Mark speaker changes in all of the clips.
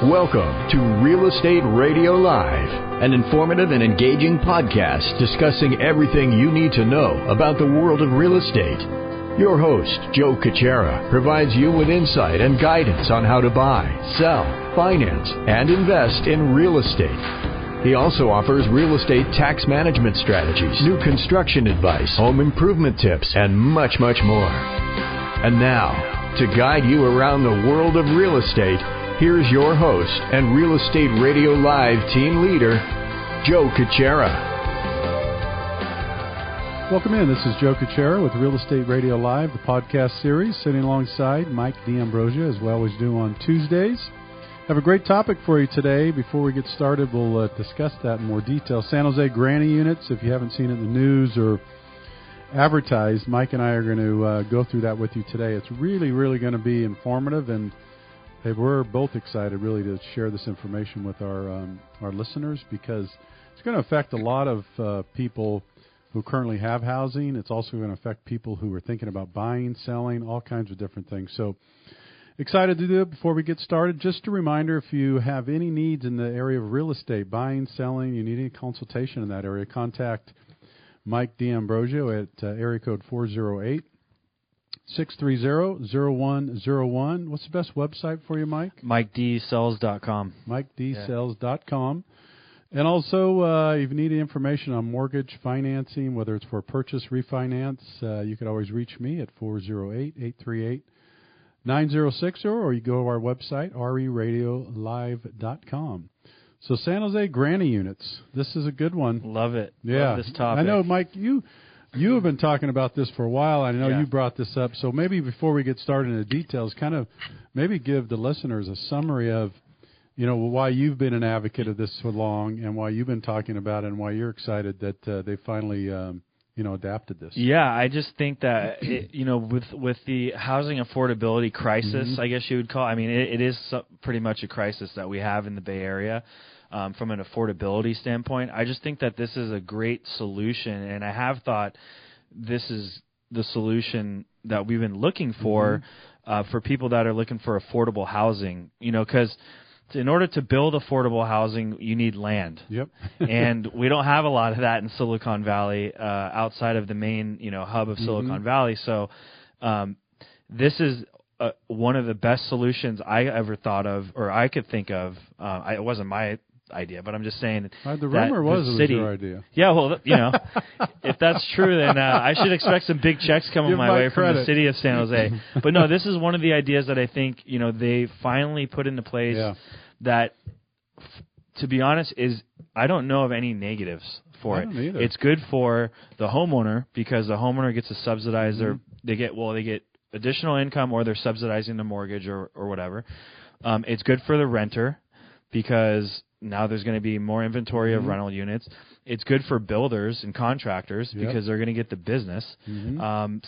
Speaker 1: Welcome to Real Estate Radio Live, an informative and engaging podcast discussing everything you need to know about the world of real estate. Your host, Joe Cucchaira, provides you with insight and guidance on how to buy, sell, finance, and invest in real estate. He also offers real estate tax management strategies, new construction advice, home improvement tips, and much, much more. And now, to guide you around the world of real estate, here's your host and Real Estate Radio Live team leader, Joe Cucchaira.
Speaker 2: Welcome in. This is Joe Cucchaira with Real Estate Radio Live, the podcast series, sitting alongside Mike D'Ambrosio, as we always do on Tuesdays. Have a great topic for you today. Before we get started, we'll discuss that in more detail. San Jose granny units, if you haven't seen it in the news or advertised, Mike and I are going to go through that with you today. It's really, really going to be informative, and hey, we're both excited really to share this information with our listeners because it's going to affect a lot of people who currently have housing. It's also going to affect people who are thinking about buying, selling, all kinds of different things. So excited to do it. Before we get started, just a reminder, if you have any needs in the area of real estate, buying, selling, you need any consultation in that area, contact Mike D'Ambrosio at area code 408-630-0101. What's the best website for you, Mike?
Speaker 3: MikeDsells.com.
Speaker 2: MikeDsells.com. And also, if you need any information on mortgage financing, whether it's for purchase, refinance, you can always reach me at 408-838-9060, or you go to our website, reradiolive.com. So San Jose granny units. This is a good one.
Speaker 3: Love it.
Speaker 2: Yeah.
Speaker 3: Love this topic.
Speaker 2: I know, Mike, you have been talking about this for a while. I know you brought this up. So maybe before we get started in the details, kind of maybe give the listeners a summary of, you know, why you've been an advocate of this so long and why you've been talking about it and why you're excited that they finally, adapted this.
Speaker 3: Yeah, I just think that, with the housing affordability crisis, I guess you would call it, I mean, it is pretty much a crisis that we have in the Bay Area. From an affordability standpoint, I just think that this is a great solution, and I have thought this is the solution that we've been looking for people that are looking for affordable housing, because in order to build affordable housing, you need land.
Speaker 2: Yep.
Speaker 3: And we don't have a lot of that in Silicon Valley outside of the main, hub of Silicon Valley. So this is one of the best solutions I ever thought of or I could think of. It wasn't my idea, but I'm just saying
Speaker 2: the rumor was it was your idea.
Speaker 3: Yeah, well, if that's true, then I should expect some big checks coming my way from the city of San Jose. But no, this is one of the ideas that I think they finally put into place. That, to be honest, I don't know of any negatives for it.
Speaker 2: I don't either.
Speaker 3: It's good for the homeowner because the homeowner gets to subsidize they get additional income, or they're subsidizing the mortgage or whatever. It's good for the renter because now there's going to be more inventory of rental units. It's good for builders and contractors because they're going to get the business.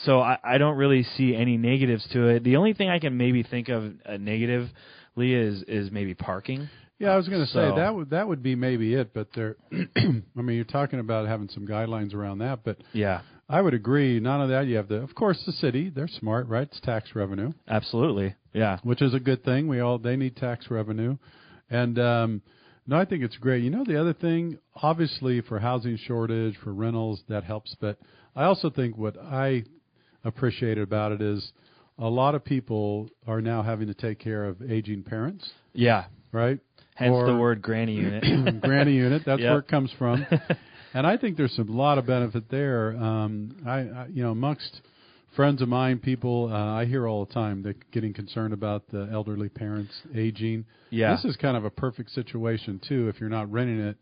Speaker 3: So I don't really see any negatives to it. The only thing I can maybe think of negatively is maybe parking.
Speaker 2: Yeah, I was going to say that would be maybe it, but there. I mean, you're talking about having some guidelines around that, but I would agree. None of that. You have of course, the city. They're smart, right? It's tax revenue.
Speaker 3: Absolutely, yeah.
Speaker 2: Which is a good thing. They need tax revenue, and no, I think it's great. The other thing, obviously, for housing shortage, for rentals, that helps. But I also think what I appreciated about it is a lot of people are now having to take care of aging parents. Yeah. Right?
Speaker 3: Hence the word granny unit.
Speaker 2: Granny unit. That's where it comes from. And I think there's a lot of benefit there. Amongst friends of mine, people I hear all the time, they're getting concerned about the elderly parents aging. Yeah. This is kind of a perfect situation, too, if you're not renting it,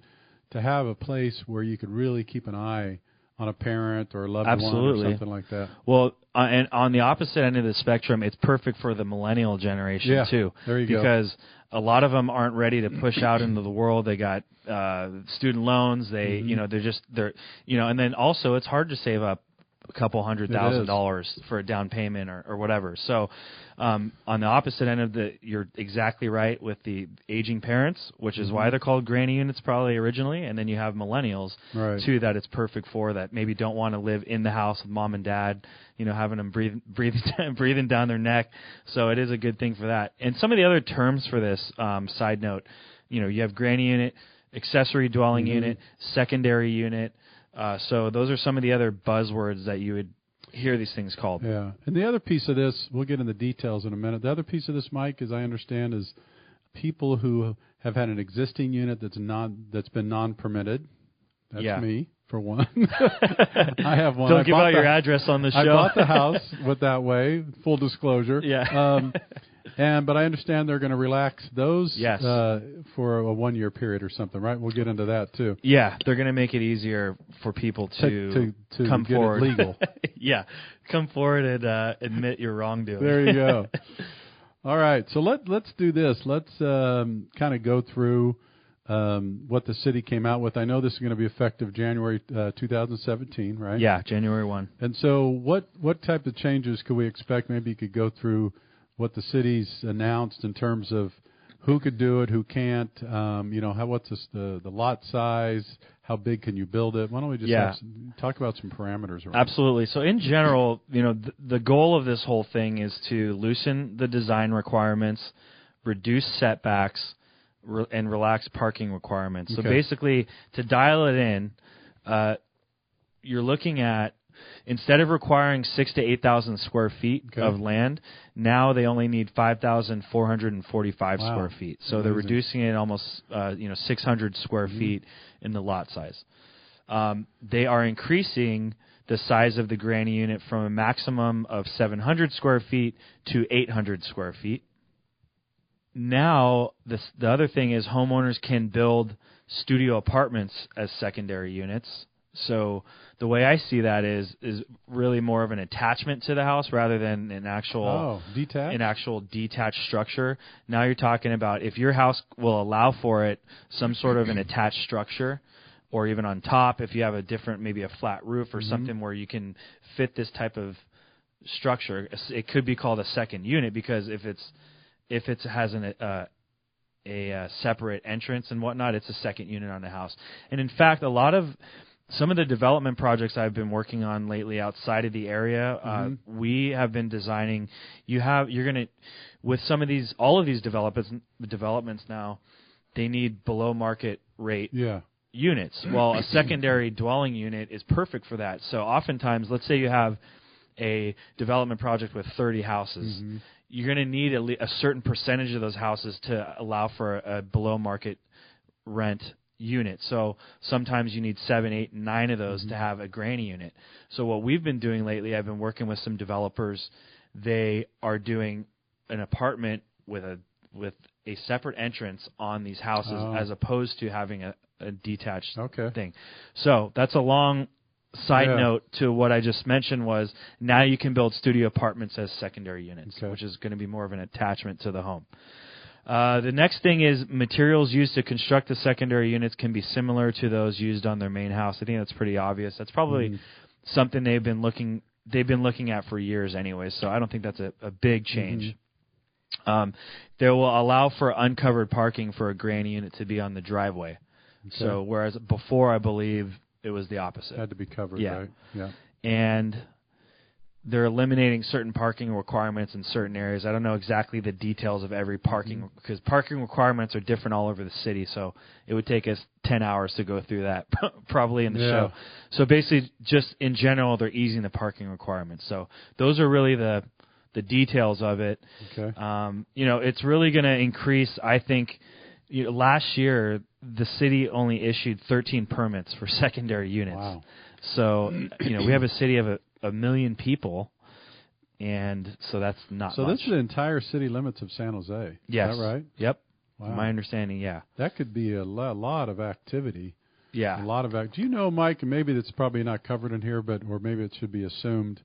Speaker 2: to have a place where you could really keep an eye on a parent or a loved one or something like that.
Speaker 3: Well, and on the opposite end of the spectrum, it's perfect for the millennial generation, too.
Speaker 2: There you go.
Speaker 3: Because a lot of them aren't ready to push out into the world. They got student loans. They, and then also it's hard to save up a couple $100,000 for a down payment or whatever. So on the opposite end of you're exactly right with the aging parents, which is why they're called granny units probably originally, and then you have millennials too that it's perfect for, that maybe don't want to live in the house with mom and dad, having them breathing down their neck. So it is a good thing for that. And some of the other terms for this, side note, you have granny unit, accessory dwelling unit, secondary unit. So those are some of the other buzzwords that you would hear these things called.
Speaker 2: Yeah. And the other piece of this, we'll get into details in a minute. The other piece of this, Mike, as I understand, is people who have had an existing unit that's been non-permitted. That's me, for one. I have one.
Speaker 3: Don't give out your address on the show.
Speaker 2: I bought the house with that way, full disclosure.
Speaker 3: Yeah.
Speaker 2: But I understand they're going to relax those
Speaker 3: yes.
Speaker 2: For a 1-year period or something, right? We'll get into that too.
Speaker 3: Yeah, they're going to make it easier for people to come
Speaker 2: get
Speaker 3: forward.
Speaker 2: It legal.
Speaker 3: Yeah, come forward and admit your wrongdoing.
Speaker 2: There you go. All right, so let's do this. Let's kind of go through what the city came out with. I know this is going to be effective January 2017, right?
Speaker 3: Yeah, January 1.
Speaker 2: And so what type of changes could we expect? Maybe you could go through what the city's announced in terms of who could do it, who can't, what's the lot size, how big can you build it? Why don't we just talk about some parameters around
Speaker 3: Absolutely. So in general, the goal of this whole thing is to loosen the design requirements, reduce setbacks, and relax parking requirements.
Speaker 2: Okay.
Speaker 3: So basically, to dial it in, you're looking at, instead of requiring 6,000 to 8,000 square feet of land, now they only need 5,445 square feet. So
Speaker 2: Amazing.
Speaker 3: They're reducing it almost 600 square feet in the lot size. They are increasing the size of the granny unit from a maximum of 700 square feet to 800 square feet. Now, the other thing is homeowners can build studio apartments as secondary units. So the way I see that is really more of an attachment to the house rather than an actual detached structure. Now you're talking about, if your house will allow for it, some sort of an attached structure, or even on top, if you have maybe a flat roof or something where you can fit this type of structure. It could be called a second unit, because if it has a separate entrance and whatnot, it's a second unit on the house. And in fact, some of the development projects I've been working on lately outside of the area, we have been designing. With all of these developments now, they need below market rate units. Well, a secondary dwelling unit is perfect for that. So oftentimes, let's say you have a development project with 30 houses. You're going to need a certain percentage of those houses to allow for a below market rent unit. So sometimes you need 7, 8, 9 of those to have a granny unit. So what we've been doing lately, I've been working with some developers. They are doing an apartment with a separate entrance on these houses, as opposed to having a detached thing. So that's a long side note to what I just mentioned, was now you can build studio apartments as secondary units, which is going to be more of an attachment to the home. The next thing is materials used to construct the secondary units can be similar to those used on their main house. I think that's pretty obvious. That's probably something they've been looking at for years anyway, so I don't think that's a big change. They will allow for uncovered parking for a granny unit to be on the driveway. So whereas before, I believe it was the opposite.
Speaker 2: Had to be covered, right? Yeah.
Speaker 3: And they're eliminating certain parking requirements in certain areas. I don't know exactly the details of every parking, because parking requirements are different all over the city, so it would take us 10 hours to go through that probably in the show. So basically, just in general, they're easing the parking requirements. So those are really the details of it.
Speaker 2: Okay.
Speaker 3: It's really going to increase, I think. Last year, the city only issued 13 permits for secondary units.
Speaker 2: Wow.
Speaker 3: So, we have a city of a million people, and so that's not
Speaker 2: So
Speaker 3: much.
Speaker 2: this is the entire city limits of San Jose.
Speaker 3: Yes.
Speaker 2: Is that right?
Speaker 3: Yep.
Speaker 2: Wow.
Speaker 3: My understanding, yeah.
Speaker 2: That could be a lot of activity.
Speaker 3: Yeah.
Speaker 2: A lot of Do you know, Mike, and maybe that's probably not covered in here, or maybe it should be assumed,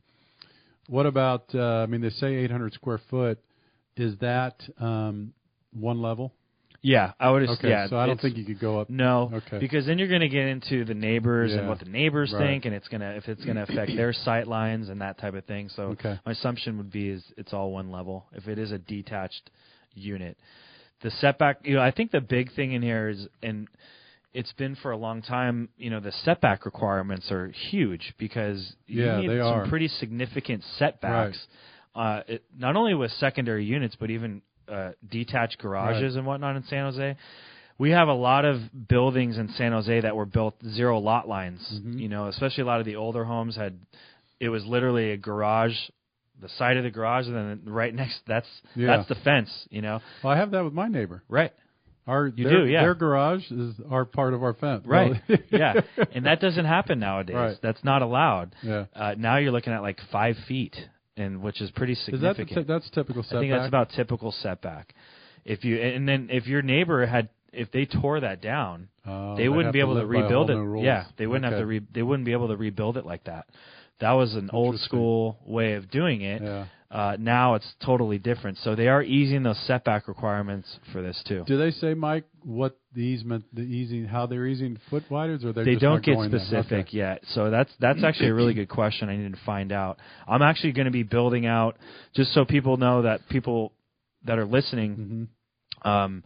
Speaker 2: what about, they say 800 square foot. Is that one level?
Speaker 3: Yeah, I would.
Speaker 2: Okay,
Speaker 3: yeah,
Speaker 2: so I don't think you could go up.
Speaker 3: No,
Speaker 2: okay,
Speaker 3: because then you're going to get into the neighbors and what the neighbors
Speaker 2: right.
Speaker 3: think, and if it's gonna affect their sight lines and that type of thing. So my assumption would be is it's all one level. If it is a detached unit, the setback. I think the big thing in here is, and it's been for a long time. The setback requirements are huge because you need some pretty significant setbacks. Right. Not only with secondary units, but even detached garages and whatnot in San Jose. We have a lot of buildings in San Jose that were built zero lot lines. Especially a lot of the older homes it was literally a garage, the side of the garage, and then right next that's the fence. Well,
Speaker 2: I have that with my neighbor.
Speaker 3: Right.
Speaker 2: Their garage is part of our fence.
Speaker 3: Right. Yeah. And that doesn't happen nowadays. Right. That's not allowed.
Speaker 2: Yeah.
Speaker 3: Now you're looking at like 5 feet. Which is pretty significant.
Speaker 2: Is that's typical setback?
Speaker 3: I think that's about typical setback. If your neighbor if they tore that down, they wouldn't be able to rebuild it. Yeah, they wouldn't have to. They wouldn't be able to rebuild it like that. That was an old school way of doing it. Yeah. Now it's totally different. So they are easing those setback requirements for this too.
Speaker 2: Do they say, Mike, what how they're easing foot wides, or
Speaker 3: they don't get specific yet? So that's actually a really good question. I need to find out. I'm actually going to be building out, just so people know, that people that are listening. I'm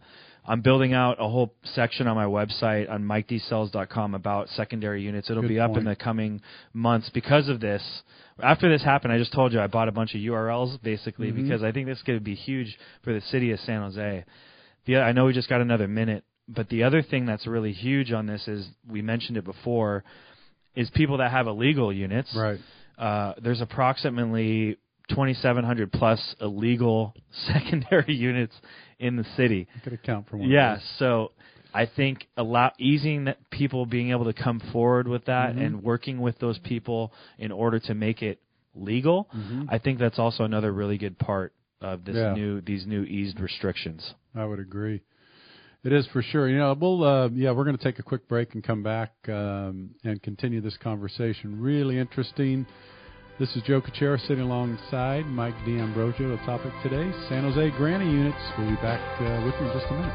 Speaker 3: building out a whole section on my website on MikeDsells.com about secondary units. It'll be up in the coming months because of this. After this happened, I just told you I bought a bunch of URLs basically because I think this is going to be huge for the city of San Jose. I know we just got another minute, but the other thing that's really huge on this is, we mentioned it before, is people that have illegal units.
Speaker 2: Right.
Speaker 3: There's approximately 2,700 plus illegal secondary units in the city.
Speaker 2: I could account for one.
Speaker 3: Yeah, so I think easing people being able to come forward with that and working with those people in order to make it legal, I think that's also another really good part of these new eased restrictions.
Speaker 2: I would agree. It is for sure. We're going to take a quick break and come back and continue this conversation. Really interesting. This is Joe Cucchaira sitting alongside Mike D'Ambrosio. The topic today, San Jose granny units. We'll be back with you in just a minute.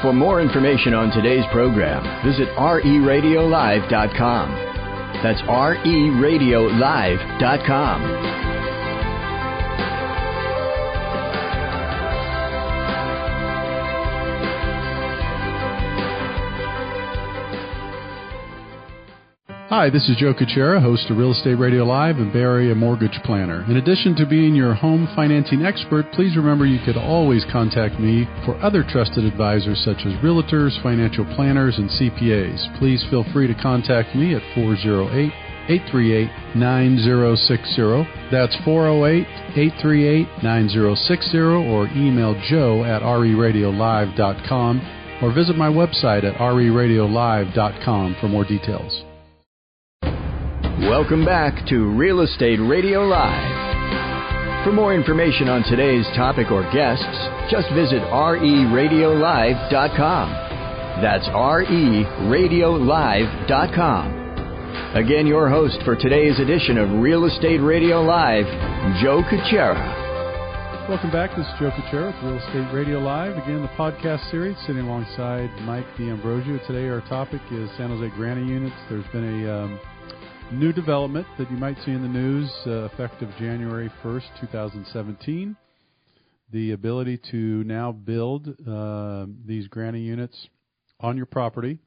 Speaker 1: For more information on today's program, visit RERadiolive.com. That's RERadiolive.com.
Speaker 2: Hi, this is Joe Cucchaira, host of Real Estate Radio Live and Bay Area Mortgage Planner. In addition to being your home financing expert, please remember you could always contact me for other trusted advisors such as realtors, financial planners, and CPAs. Please feel free to contact me at 408-838-9060. That's 408-838-9060, or email joe at RERadiolive.com, or visit my website at RERadiolive.com for more details.
Speaker 1: Welcome back to Real Estate Radio Live. For more information on today's topic or guests, just visit RERadiolive.com. That's RERadiolive.com. Again, your host for today's edition of Real Estate Radio Live, Joe Cucchaira.
Speaker 2: Welcome back. This is Joe Cucchaira with Real Estate Radio Live. Again, the podcast series, sitting alongside Mike D'Ambrosio. Today our topic is San Jose granny units. There's been a new development that you might see in the news effective January 1st, 2017. The ability to now build these granny units on your property.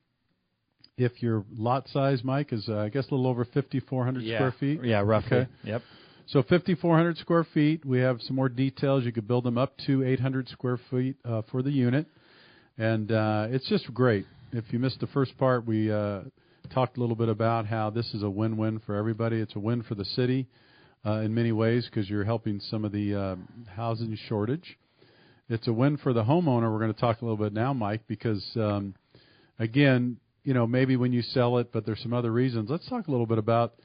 Speaker 2: If your lot size, Mike, is I guess a little over 5,400 square feet.
Speaker 3: Yeah, roughly.
Speaker 2: Okay.
Speaker 3: Yep.
Speaker 2: So 5,400 square feet. We have some more details. You could build them up to 800 square feet for the unit. And it's just great. If you missed the first part, we talked a little bit about how this is a win-win for everybody. It's a win for the city in many ways because you're helping some of the housing shortage. It's a win for the homeowner. We're going to talk a little bit now, Mike, because, again, maybe when you sell it, but there's some other reasons. Let's talk a little bit about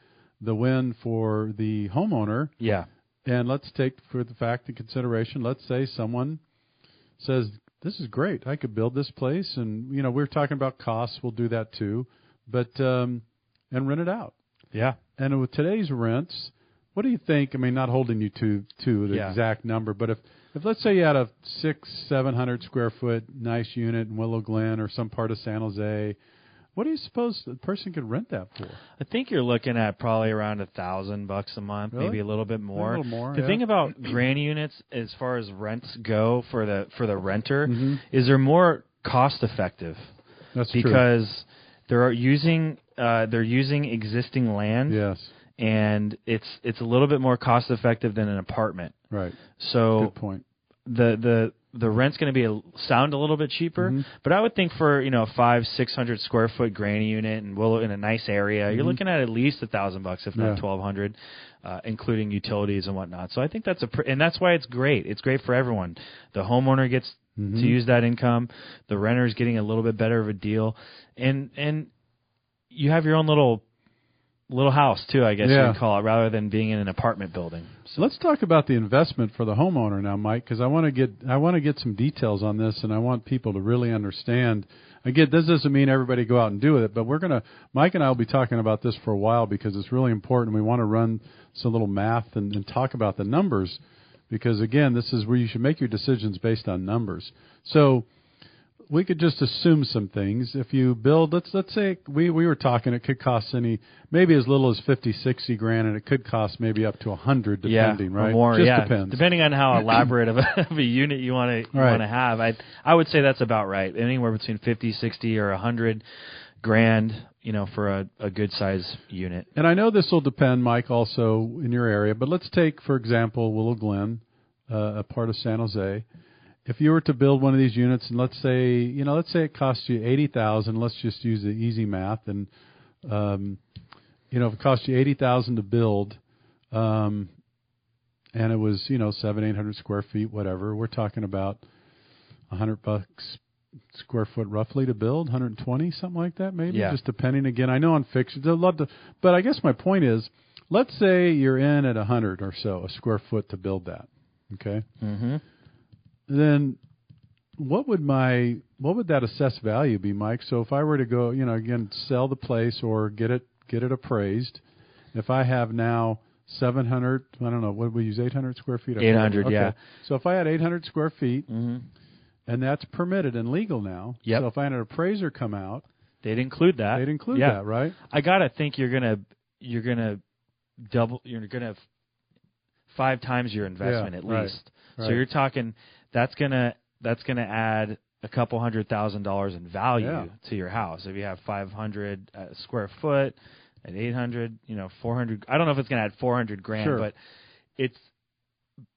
Speaker 2: the win for the homeowner.
Speaker 3: Yeah.
Speaker 2: And let's take for the fact in consideration, let's say someone says, this is great. I could build this place. And, we're talking about costs. We'll do that too. But and rent it out.
Speaker 3: Yeah.
Speaker 2: And with today's rents, what do you think? I mean, not holding you to the exact number, but if if let's say you had a 600-700 square foot nice unit in Willow Glen or some part of San Jose, what do you suppose the person could rent that for?
Speaker 3: I think you're looking at probably around $1,000 a month,
Speaker 2: really?
Speaker 3: maybe a little bit more.
Speaker 2: A little more.
Speaker 3: The thing about granny units, as far as rents go for the renter,
Speaker 2: mm-hmm.
Speaker 3: is they're more cost effective.
Speaker 2: That's
Speaker 3: because
Speaker 2: true.
Speaker 3: they're using existing land.
Speaker 2: Yes.
Speaker 3: And it's a little bit more cost effective than an apartment.
Speaker 2: Right.
Speaker 3: So
Speaker 2: good point.
Speaker 3: The rent's going to sound a little bit cheaper,
Speaker 2: mm-hmm.
Speaker 3: but I would think for a 500-600 square foot granny unit in a nice area, mm-hmm. you're looking at least $1,000, if not $1,200, including utilities and whatnot. So I think and that's why it's great. It's great for everyone. The homeowner gets
Speaker 2: mm-hmm.
Speaker 3: to use that income. The renter is getting a little bit better of a deal, and you have your own little house too, I guess you would call it, rather than being in an apartment building.
Speaker 2: So let's talk about the investment for the homeowner now, Mike, because I want to get some details on this, and I want people to really understand. Again, this doesn't mean everybody go out and do it, but Mike and I will be talking about this for a while because it's really important. We want to run some little math and talk about the numbers because, again, this is where you should make your decisions based on numbers. So we could just assume some things. If you build, let's say we were talking, it could cost maybe as little as $50-$60 grand, and it could cost maybe up to $100, depending, right?
Speaker 3: Or more,
Speaker 2: just depends,
Speaker 3: depending on how elaborate of a unit you want to have. I would say that's about right. Anywhere between 50, 60, or 100 grand, for a good size unit.
Speaker 2: And I know this will depend, Mike, also in your area. But let's take, for example, Willow Glen, a part of San Jose. If you were to build one of these units, and let's say it costs you $80,000. Let's just use the easy math, and if it cost you $80,000 to build, and it was 700-800 square feet, whatever. We're talking about $100 square foot roughly to build, 120, something like that, maybe. Just depending. Again, I know on fixtures, I'd love to, but I guess my point is, let's say you're in at 100 or so a square foot to build that. Okay.
Speaker 3: Mm-hmm.
Speaker 2: Then what would that assessed value be, Mike? So if I were to go, again, sell the place or get it appraised, if I have now 700, I don't know, what we use, 800 square feet?
Speaker 3: 800,
Speaker 2: okay.
Speaker 3: yeah.
Speaker 2: So if I had 800 square feet,
Speaker 3: mm-hmm.
Speaker 2: and that's permitted and legal now, so if I had an appraiser come out,
Speaker 3: they'd include that.
Speaker 2: They'd include that, right?
Speaker 3: I gotta think you're gonna double. You're gonna have 5 times your investment at least.
Speaker 2: Right.
Speaker 3: So you're talking. That's gonna add a couple $100,000 in value to your house. If you have 500 square foot at 800, 400. I don't know if it's gonna add 400 grand, but it's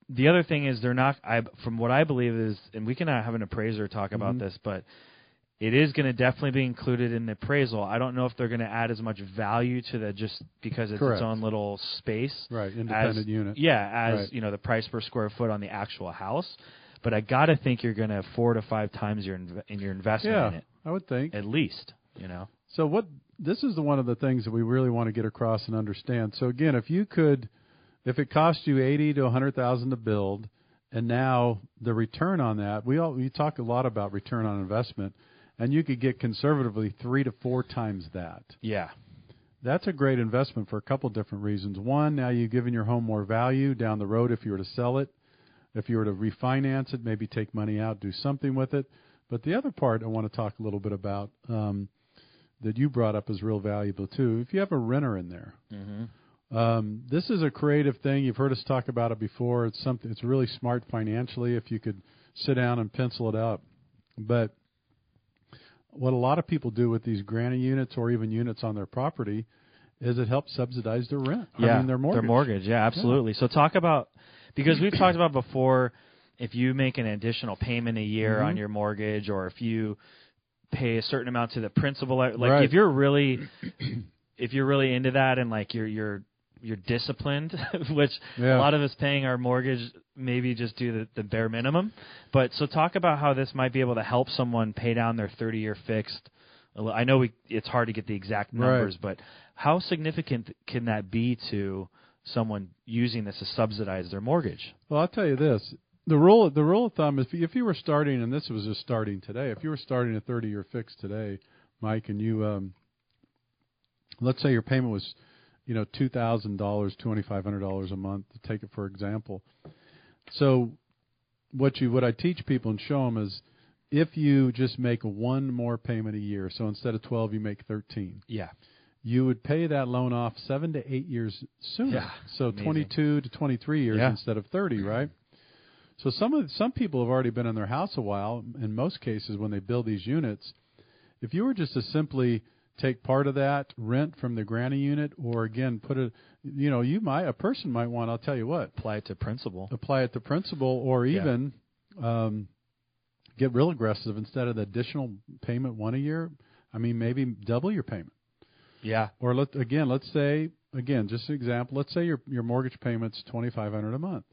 Speaker 3: the other thing is they're not. From what I believe is, and we can have an appraiser talk about this, but it is going to definitely be included in the appraisal. I don't know if they're going to add as much value to that just because it's its own little space,
Speaker 2: independent unit.
Speaker 3: The price per square foot on the actual house. But I got to think you're going to 4 to 5 times your investment in it.
Speaker 2: I would think
Speaker 3: at least.
Speaker 2: So this is one of the things that we really want to get across and understand. So again, if it cost you $80,000 to $100,000 to build, and now the return on that, we talk a lot about return on investment, and you could get conservatively 3 to 4 times that.
Speaker 3: Yeah.
Speaker 2: That's a great investment for a couple different reasons. One, now you've given your home more value down the road if you were to sell it. If you were to refinance it, maybe take money out, do something with it. But the other part I want to talk a little bit about that you brought up is real valuable too. If you have a renter in there, this is a creative thing. You've heard us talk about it before. It's really smart financially if you could sit down and pencil it out. But what a lot of people do with these granny units or even units on their property is it helps subsidize their rent. Their mortgage.
Speaker 3: Their mortgage, absolutely. Yeah. So talk about, because we've talked about before, if you make an additional payment a year on your mortgage, or if you pay a certain amount to the principal, like if you're really into that and like you're disciplined, which a lot of us paying our mortgage maybe just do the bare minimum. But so talk about how this might be able to help someone pay down their 30-year fixed. I know it's hard to get the exact numbers, but how significant can that be to someone using this to subsidize their mortgage?
Speaker 2: Well, I'll tell you this. The rule of thumb is if you were starting, and this was just starting today, if you were starting a 30-year fix today, Mike, and you, let's say your payment was, $2,000, $2,500 a month, to take it for example. So what I teach people and show them is if you just make one more payment a year, so instead of 12, you make 13.
Speaker 3: Yeah.
Speaker 2: You would pay that loan off 7 to 8 years sooner.
Speaker 3: Yeah,
Speaker 2: so
Speaker 3: amazing.
Speaker 2: 22 to 23 years
Speaker 3: Yeah.
Speaker 2: instead of 30, right? So some people have already been in their house a while. In most cases, when they build these units, if you were just to simply take part of that rent from the granny unit, or again put it, a person might want. I'll tell you what,
Speaker 3: Apply it to principal,
Speaker 2: or even get real aggressive instead of the additional payment one a year. I mean, maybe double your payment.
Speaker 3: Yeah.
Speaker 2: Or let's say just an example. Let's say your mortgage payment's $2,500 a month,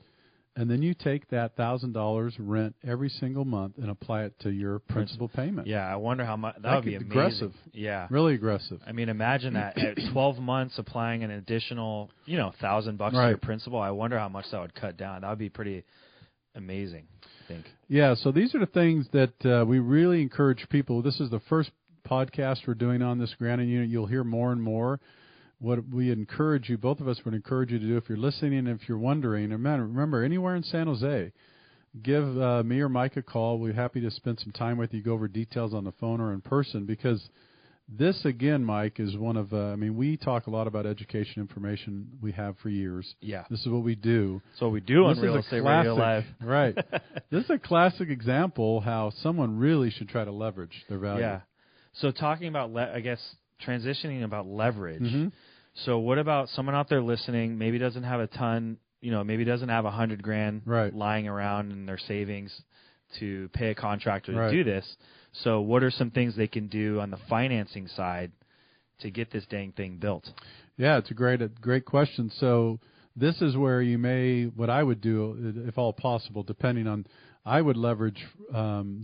Speaker 2: and then you take that $1,000 rent every single month and apply it to your principal payment.
Speaker 3: Yeah, I wonder how much that would be amazing.
Speaker 2: Aggressive.
Speaker 3: Yeah,
Speaker 2: really aggressive.
Speaker 3: I mean, imagine that at 12 months applying an additional, $1,000 to your principal. I wonder how much that would cut down. That would be pretty amazing, I think.
Speaker 2: Yeah. So these are the things that we really encourage people. This is the first podcast we're doing on this granny unit. You'll hear more and more. What we encourage you, both of us would encourage you to do, if you're listening and if you're wondering, and remember, anywhere in San Jose, give me or Mike a call. We're happy to spend some time with you, go over details on the phone or in person, because this, again, Mike, is one of, we talk a lot about education information we have for years.
Speaker 3: Yeah.
Speaker 2: This is what we do.
Speaker 3: So what we do on Real Estate Radio Live.
Speaker 2: Right. This is a classic example how someone really should try to leverage their value.
Speaker 3: Yeah. So talking about, transitioning about leverage.
Speaker 2: Mm-hmm.
Speaker 3: So what about someone out there listening, maybe doesn't have a ton, maybe doesn't have $100,000 lying around in their savings to pay a contractor to do this. So what are some things they can do on the financing side to get this dang thing built? Yeah,
Speaker 2: it's a great question. So this is where what I would do, if all possible, depending on, I would leverage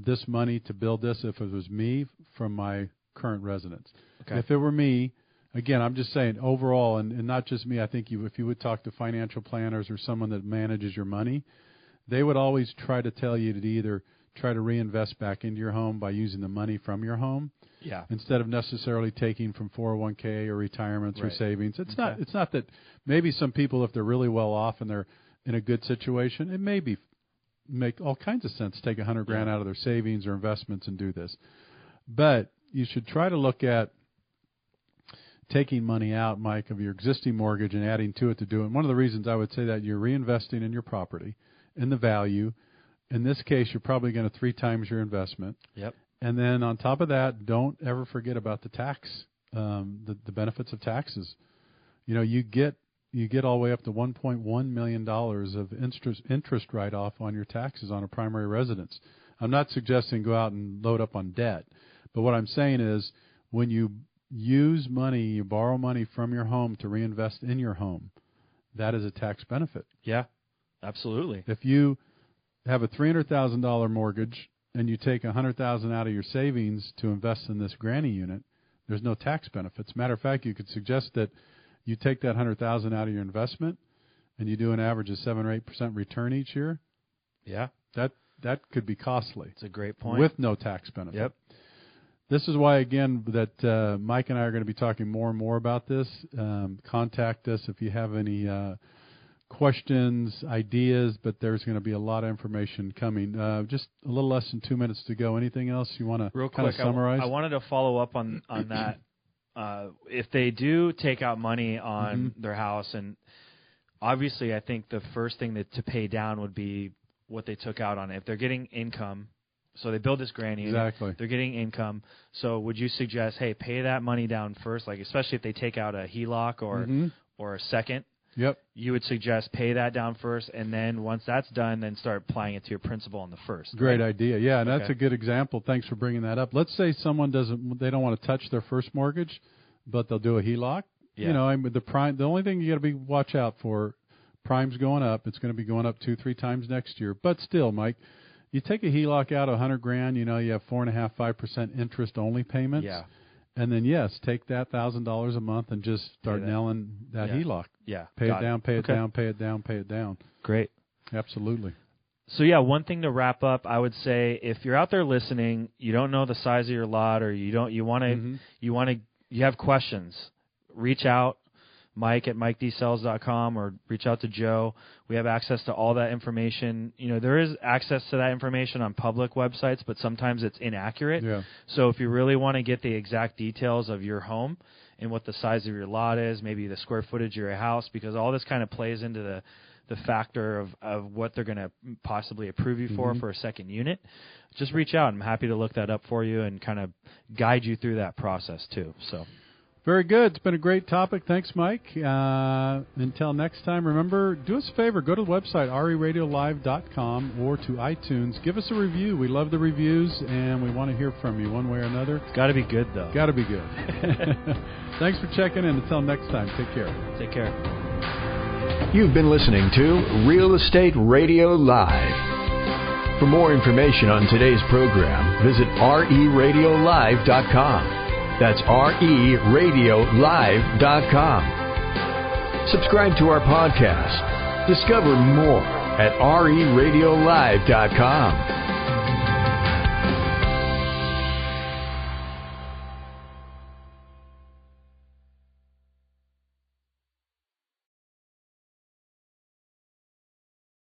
Speaker 2: this money to build this if it was me from my current residence. Okay. If it were me, again, I'm just saying overall, and not just me, I think if you would talk to financial planners or someone that manages your money, they would always try to tell you to either try to reinvest back into your home by using the money from your home, instead of necessarily taking from 401k or retirements or savings. It's not that maybe some people, if they're really well off and they're in a good situation, it may make all kinds of sense to take $100,000 out of their savings or investments and do this. But you should try to look at taking money out, Mike, of your existing mortgage and adding to it to do it. And one of the reasons I would say that, you're reinvesting in your property, in the value. In this case, you're probably going to 3 times your investment. Yep. And then on top of that, don't ever forget about the tax, the benefits of taxes. You get all the way up to $1.1 million of interest write-off on your taxes on a primary residence. I'm not suggesting go out and load up on debt, but what I'm saying is when you use money, you borrow money from your home to reinvest in your home, that is a tax benefit. Yeah, absolutely. If you have a $300,000 mortgage and you take $100,000 out of your savings to invest in this granny unit, there's no tax benefits. Matter of fact, you could suggest that you take that $100,000 out of your investment and you do an average of 7 or 8% return each year. Yeah, that could be costly. It's a great point. With no tax benefit. Yep. This is why, again, that Mike and I are going to be talking more and more about this. Contact us if you have any questions, ideas, but there's going to be a lot of information coming. Just a little less than 2 minutes to go. Anything else you want to kind of summarize? I wanted to follow up on that. If they do take out money on their house, and obviously I think the first thing to pay down would be what they took out on it. If they're getting income, so they build this granny unit, they're getting income. So would you suggest, hey, pay that money down first, like especially if they take out a HELOC or a second? Yep. You would suggest pay that down first, and then once that's done, then start applying it to your principal on the first. Great idea. Yeah, and that's a good example. Thanks for bringing that up. Let's say someone they don't want to touch their first mortgage, but they'll do a HELOC. Yeah. The prime. The only thing you got to watch out for, prime's going up. It's going to be going up 2-3 times next year. But still, Mike, you take a HELOC out of $100,000. You have 4.5-5% interest only payments. Yeah. And then, yes, take that $1,000 a month and just start nailing that HELOC. Yeah. Pay it down, pay it down, pay it down, pay it down. Great. Absolutely. So, yeah, one thing to wrap up, I would say if you're out there listening, you don't know the size of your lot, or you have questions, reach out.
Speaker 3: Mike at MikeDSells.com, or reach out to Joe. We have access to all that information. There is access to that information on public websites, but sometimes it's inaccurate.
Speaker 2: Yeah.
Speaker 3: So if you really want to get the exact details of your home and what the size of your lot is, maybe the square footage of your house, because all this kind of plays into the factor of what they're going to possibly approve you for a second unit, just reach out. I'm happy to look that up for you and kind of guide you through that process too. So.
Speaker 2: Very good. It's been a great topic. Thanks, Mike. Until next time, remember, do us a favor. Go to the website, reradiolive.com, or to iTunes. Give us a review. We love the reviews, and we want to hear from you one way or another.
Speaker 3: It's got to be good, though.
Speaker 2: Got to be good. Thanks for checking in. Until next time, take care.
Speaker 3: Take care.
Speaker 1: You've been listening to Real Estate Radio Live. For more information on today's program, visit reradiolive.com. That's reradiolive.com. Subscribe to our podcast. Discover more at reradiolive.com.